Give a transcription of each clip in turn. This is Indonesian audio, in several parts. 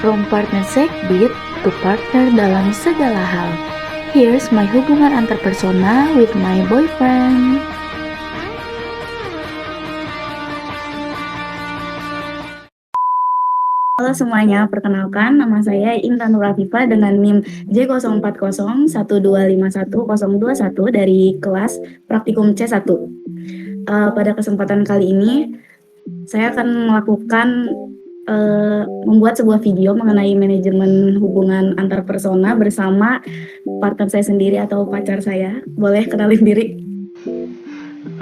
From partner Sekbit to partner dalam segala hal. Here's my hubungan antar persona with my boyfriend. Halo semuanya, perkenalkan nama saya Intan Nurafifa dengan NIM J04012510121 dari kelas Praktikum C1. Pada kesempatan kali ini, saya akan melakukan membuat sebuah video mengenai manajemen hubungan antar persona bersama partner saya sendiri atau pacar saya. Boleh kenalin diri?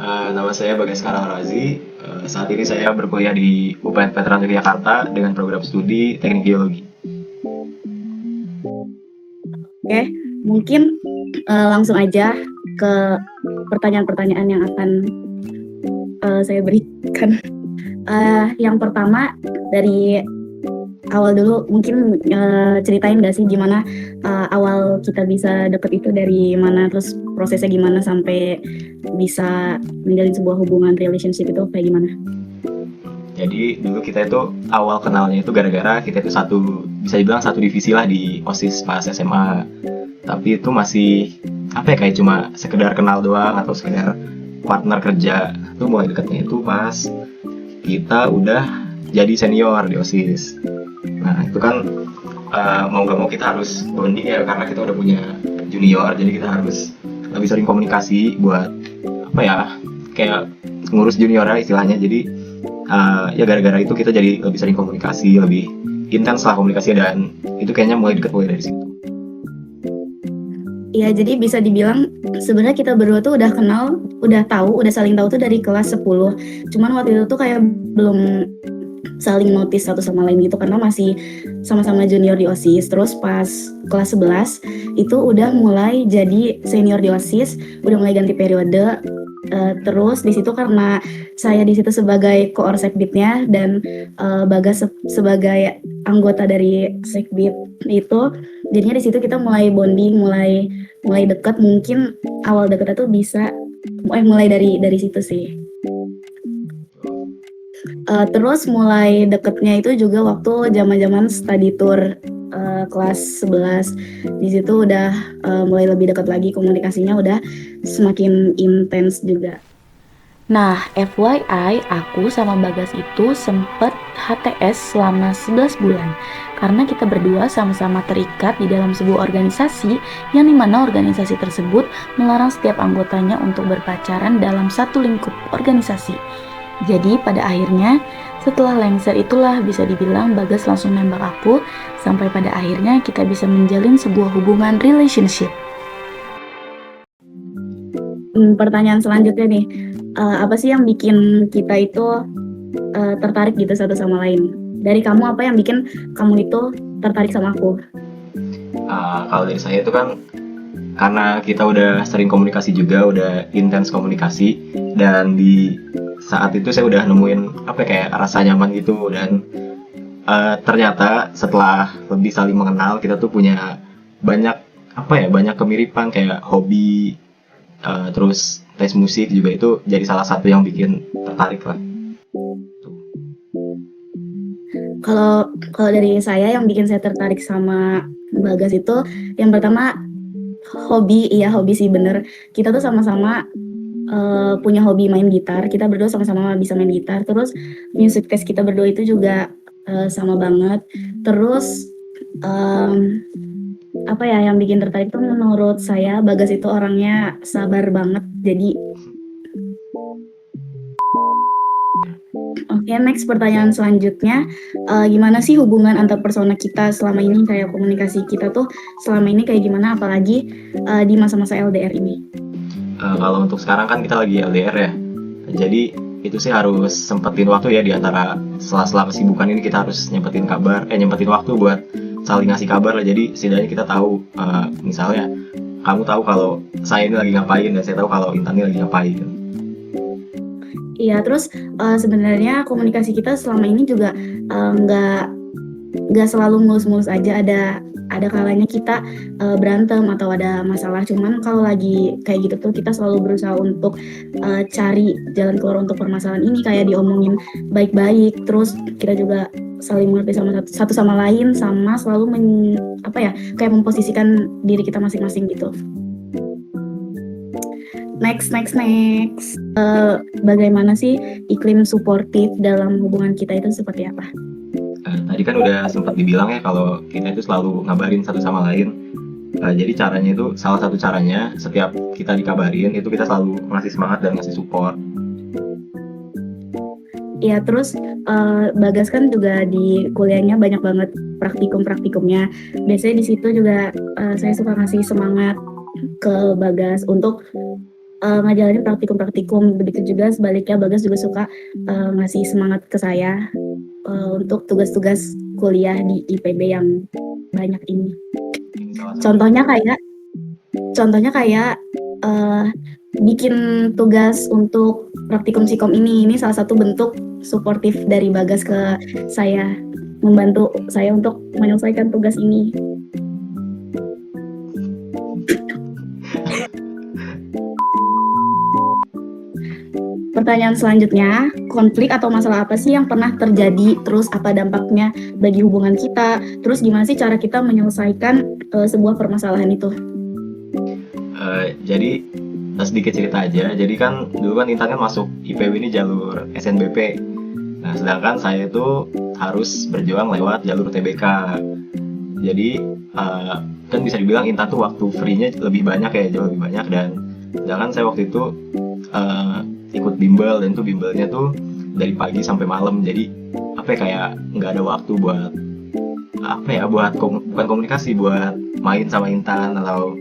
Nama saya Bagaskara Razi. Saat ini saya berkuliah di UPN Veteran Yogyakarta dengan program studi Teknik Geologi. Oke, mungkin langsung aja ke pertanyaan-pertanyaan yang akan saya berikan. Yang pertama dari awal dulu, mungkin ceritain gak sih gimana awal kita bisa deket itu dari mana, terus prosesnya gimana sampai bisa menjalin sebuah hubungan relationship itu kayak gimana? Jadi dulu kita itu awal kenalnya itu gara-gara kita itu bisa dibilang satu divisi lah di OSIS pas SMA. Tapi itu masih kayak cuma sekedar kenal doang atau sekedar partner kerja. Itu mulai dekatnya itu pas kita udah jadi senior di OSIS. Nah itu kan mau gak mau kita harus bonding ya, karena kita udah punya junior, jadi kita harus lebih sering komunikasi buat kayak ngurus juniornya istilahnya. Jadi ya gara-gara itu kita jadi lebih sering komunikasi, lebih intens lah komunikasi, dan itu kayaknya mulai mulai dari situ. Iya, jadi bisa dibilang sebenarnya kita berdua tuh udah kenal, udah saling tahu tuh dari kelas 10. Cuman waktu itu tuh kayak belum saling notice satu sama lain gitu karena masih sama-sama junior di OSIS. Terus pas kelas 11 itu udah mulai jadi senior di OSIS, udah mulai ganti periode. Terus di situ karena saya di situ sebagai koor Sekbitnya dan Bagas sebagai anggota dari Sekbit itu, jadinya di situ kita mulai bonding, mulai dekat. Mungkin awal dekatnya tuh bisa mulai dari situ sih. Terus mulai deketnya itu juga waktu zaman study tour kelas 11. Di situ udah mulai lebih dekat lagi, komunikasinya udah semakin intens juga. Nah, FYI, aku sama Bagas itu sempet HTS selama 11 bulan karena kita berdua sama-sama terikat di dalam sebuah organisasi yang dimana organisasi tersebut melarang setiap anggotanya untuk berpacaran dalam satu lingkup organisasi. Jadi pada akhirnya setelah lengser itulah bisa dibilang Bagas langsung nembak aku, sampai pada akhirnya kita bisa menjalin sebuah hubungan relationship. Pertanyaan selanjutnya nih, apa sih yang bikin kita itu tertarik gitu satu sama lain? Dari kamu, apa yang bikin kamu itu tertarik sama aku? Kalau dari saya itu kan karena kita udah sering komunikasi juga, udah intens komunikasi, dan di saat itu saya udah nemuin kayak rasa nyaman gitu. Dan ternyata setelah lebih saling mengenal, kita tuh punya banyak kemiripan, kayak hobi, terus tes musik juga, itu jadi salah satu yang bikin tertarik lah. Kalau dari saya, yang bikin saya tertarik sama Bagas itu yang pertama hobi sih, bener. Kita tuh sama-sama punya hobi main gitar. Kita berdua sama-sama bisa main gitar. Terus music taste kita berdua itu juga sama banget. Terus yang bikin tertarik tuh menurut saya Bagas itu orangnya sabar banget. Jadi Oke, next pertanyaan selanjutnya, gimana sih hubungan antar persona kita selama ini, kayak komunikasi kita tuh selama ini kayak gimana, apalagi di masa-masa LDR ini? Kalau untuk sekarang kan kita lagi LDR ya, jadi itu sih harus sempetin waktu ya, di antara sela-sela kesibukan ini kita harus nyempetin waktu buat saling ngasih kabar lah. Jadi setidaknya kita tahu, misalnya kamu tahu kalau saya ini lagi ngapain, dan saya tahu kalau Intan ini lagi ngapain. Iya, terus sebenarnya komunikasi kita selama ini juga nggak selalu mulus-mulus aja. Ada kalanya kita berantem atau ada masalah. Cuman kalau lagi kayak gitu tuh kita selalu berusaha untuk cari jalan keluar untuk permasalahan ini, kayak diomongin baik-baik. Terus kita juga saling mengerti sama satu sama lain, sama selalu kayak memposisikan diri kita masing-masing gitu. Next. Bagaimana sih iklim suportif dalam hubungan kita itu seperti apa? Tadi kan udah sempat dibilang ya kalau kita itu selalu ngabarin satu sama lain. Jadi caranya itu, salah satu caranya setiap kita dikabarin itu kita selalu ngasih semangat dan ngasih support. Ya, terus Bagas kan juga di kuliahnya banyak banget praktikumnya. Biasanya di situ juga saya suka ngasih semangat ke Bagas untuk ngejalanin praktikum. Begitu juga sebaliknya Bagas juga suka ngasih semangat ke saya untuk tugas-tugas kuliah di IPB yang banyak ini. Contohnya kayak bikin tugas untuk praktikum Sikom ini salah satu bentuk suportif dari Bagas ke saya, membantu saya untuk menyelesaikan tugas ini. Pertanyaan selanjutnya, konflik atau masalah apa sih yang pernah terjadi, terus apa dampaknya bagi hubungan kita, terus gimana sih cara kita menyelesaikan sebuah permasalahan itu? Jadi sedikit cerita aja. Jadi kan dulu kan Intan kan masuk IPB ini jalur SNBP. Nah, sedangkan saya itu harus berjuang lewat jalur TBK. Jadi kan bisa dibilang Intan tuh waktu free-nya lebih banyak ya, jauh lebih banyak. Dan sedangkan saya waktu itu ikut bimbel, dan tuh bimbelnya tuh dari pagi sampai malam. Jadi kayak nggak ada waktu buat bukan komunikasi, buat main sama Intan atau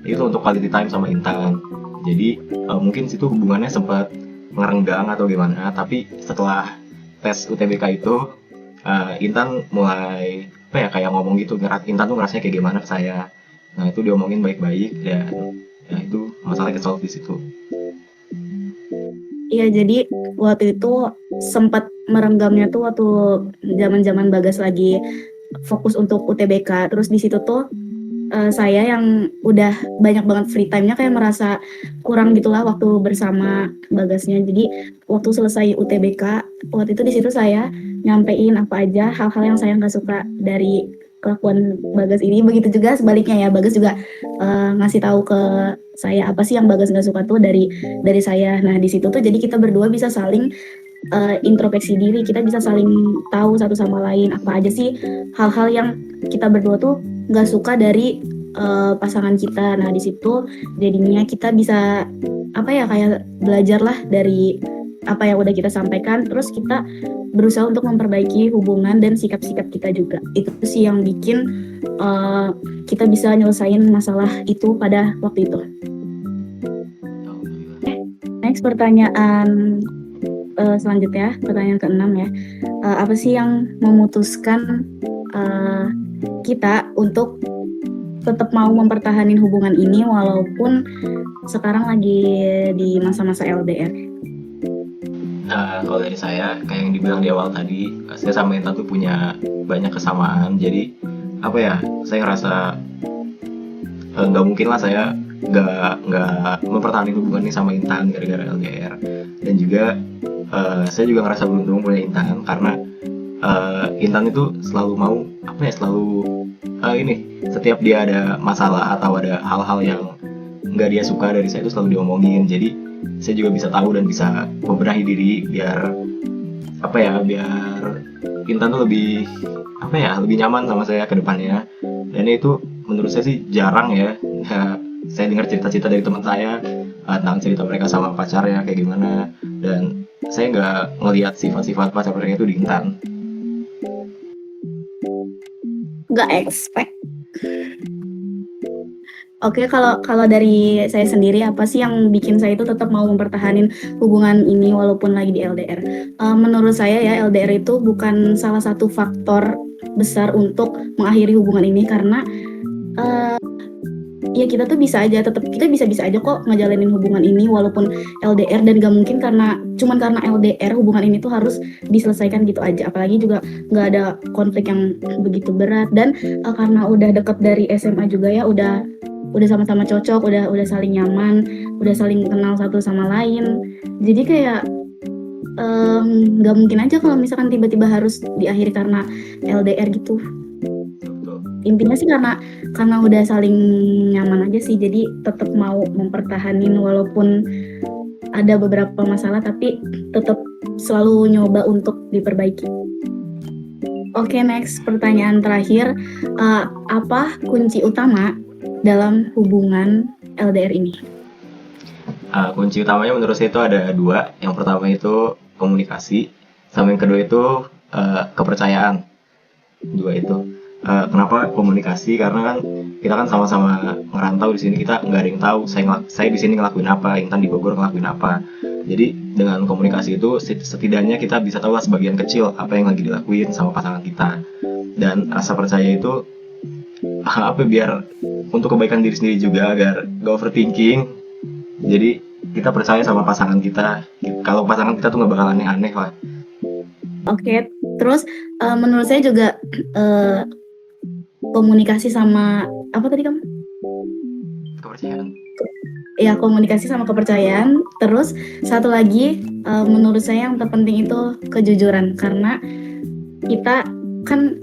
itu untuk quality time sama Intan. Jadi mungkin situ hubungannya sempat ngerenggang atau gimana. Tapi setelah tes UTBK itu Intan mulai kayak ngomong gitu. Intan tuh ngerasanya kayak gimana ke saya. Nah, itu diomongin baik-baik dan ya itu masalah ke-solve di situ. Iya, jadi waktu itu sempat merenggamnya tuh waktu zaman-zaman Bagas lagi fokus untuk UTBK. Terus di situ tuh saya yang udah banyak banget free time-nya kayak merasa kurang gitulah waktu bersama Bagasnya. Jadi waktu selesai UTBK, waktu itu di situ saya nyampein apa aja hal-hal yang saya nggak suka dari kelakuan Bagas ini. Begitu juga sebaliknya ya, Bagas juga ngasih tahu ke saya apa sih yang Bagas nggak suka tuh dari saya. Nah, di situ tuh jadi kita berdua bisa saling introspeksi diri, kita bisa saling tahu satu sama lain apa aja sih hal-hal yang kita berdua tuh nggak suka dari pasangan kita. Nah, di situ jadinya kita bisa kayak belajar lah dari apa yang udah kita sampaikan, terus kita berusaha untuk memperbaiki hubungan dan sikap-sikap kita juga. Itu sih yang bikin kita bisa nyelesain masalah itu pada waktu itu. Next, pertanyaan selanjutnya, pertanyaan ke-6 ya. Apa sih yang memutuskan kita untuk tetap mau mempertahankan hubungan ini walaupun sekarang lagi di masa-masa LDR? Kalau dari saya, kayak yang dibilang di awal tadi, saya sama Intan tuh punya banyak kesamaan. Jadi saya ngerasa nggak mungkin lah saya nggak mempertahankan hubungan ini sama Intan gara-gara LDR. Dan juga saya juga ngerasa beruntung punya Intan, karena Intan itu selalu mau setiap dia ada masalah atau ada hal-hal yang nggak dia suka dari saya itu selalu diomongin. Jadi saya juga bisa tahu dan bisa membenahi diri biar Intan tuh lebih nyaman sama saya ke depannya. Dan itu menurut saya sih jarang ya. Saya dengar cerita-cerita dari teman saya tentang cerita mereka sama pacarnya kayak gimana, dan saya nggak ngelihat sifat-sifat pacar mereka itu di Intan. Nggak expect. Oke, kalau dari saya sendiri, apa sih yang bikin saya itu tetap mau mempertahankan hubungan ini walaupun lagi di LDR? Menurut saya ya, LDR itu bukan salah satu faktor besar untuk mengakhiri hubungan ini, karena ya kita tuh bisa aja kok ngejalanin hubungan ini walaupun LDR, dan gak mungkin cuman karena LDR hubungan ini tuh harus diselesaikan gitu aja. Apalagi juga nggak ada konflik yang begitu berat, dan karena udah deket dari SMA juga ya, udah sama-sama cocok, udah saling nyaman, udah saling kenal satu sama lain. Jadi kayak nggak mungkin aja kalau misalkan tiba-tiba harus diakhiri karena LDR gitu. Betul. Intinya sih karena udah saling nyaman aja sih, jadi tetap mau mempertahanin walaupun ada beberapa masalah, tapi tetap selalu nyoba untuk diperbaiki. Oke, next pertanyaan terakhir. Apa kunci utama dalam hubungan LDR ini? Kunci utamanya menurut saya itu ada dua. Yang pertama itu komunikasi, sama yang kedua itu kepercayaan. Dua itu. Kenapa komunikasi? Karena kan kita kan sama-sama ngerantau di sini, kita nggak ada yang tahu saya di sini ngelakuin apa, Intan di Bogor ngelakuin apa. Jadi dengan komunikasi itu setidaknya kita bisa tahu lah sebagian kecil apa yang lagi dilakuin sama pasangan kita. Dan rasa percaya itu biar untuk kebaikan diri sendiri juga, agar gak overthinking. Jadi kita percaya sama pasangan kita. Kalau pasangan kita tuh nggak bakal aneh-aneh lah. Oke, terus menurut saya juga komunikasi sama apa tadi kamu? Kepercayaan. Ya, komunikasi sama kepercayaan. Terus satu lagi menurut saya yang terpenting itu kejujuran, karena kita kan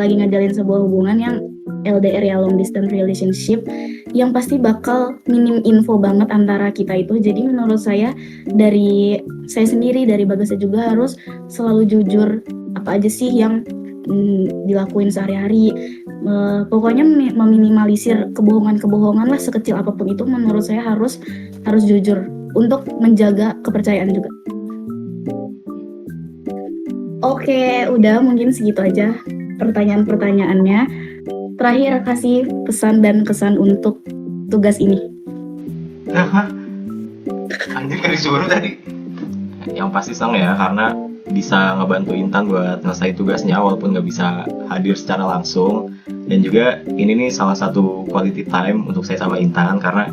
lagi ngajalin sebuah hubungan yang LDR ya, long distance relationship, yang pasti bakal minim info banget antara kita itu. Jadi menurut saya, dari saya sendiri, dari Bagasnya juga harus selalu jujur apa aja sih yang dilakuin sehari-hari. Pokoknya meminimalisir kebohongan lah, sekecil apapun itu menurut saya harus jujur untuk menjaga kepercayaan juga. Oke, udah mungkin segitu aja pertanyaan-pertanyaannya. Terakhir, kasih pesan dan kesan untuk tugas ini. Anjir, gak disuruh tadi. Yang pasti senang ya, karena bisa ngebantu Intan buat selesai tugasnya walaupun nggak bisa hadir secara langsung. Dan juga ini nih salah satu quality time untuk saya sama Intan, karena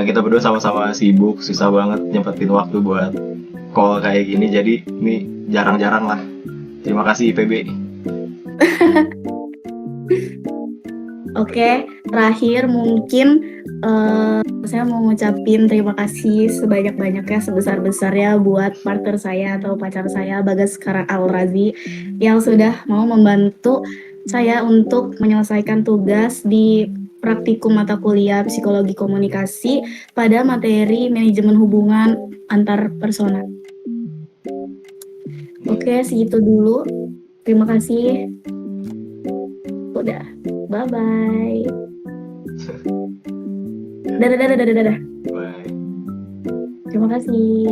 kita berdua sama-sama sibuk, susah banget nyempetin waktu buat call kayak gini. Jadi ini jarang-jarang lah. Terima kasih IPB. Oke, terakhir mungkin saya mau ngucapin terima kasih sebanyak-banyaknya, sebesar-besarnya buat partner saya atau pacar saya, Bagas sekarang Al-Razi, yang sudah mau membantu saya untuk menyelesaikan tugas di praktikum mata kuliah psikologi komunikasi pada materi manajemen hubungan antar persona. Oke, segitu dulu. Terima kasih. Udah. Bye-bye. Dadah. Bye. Terima kasih.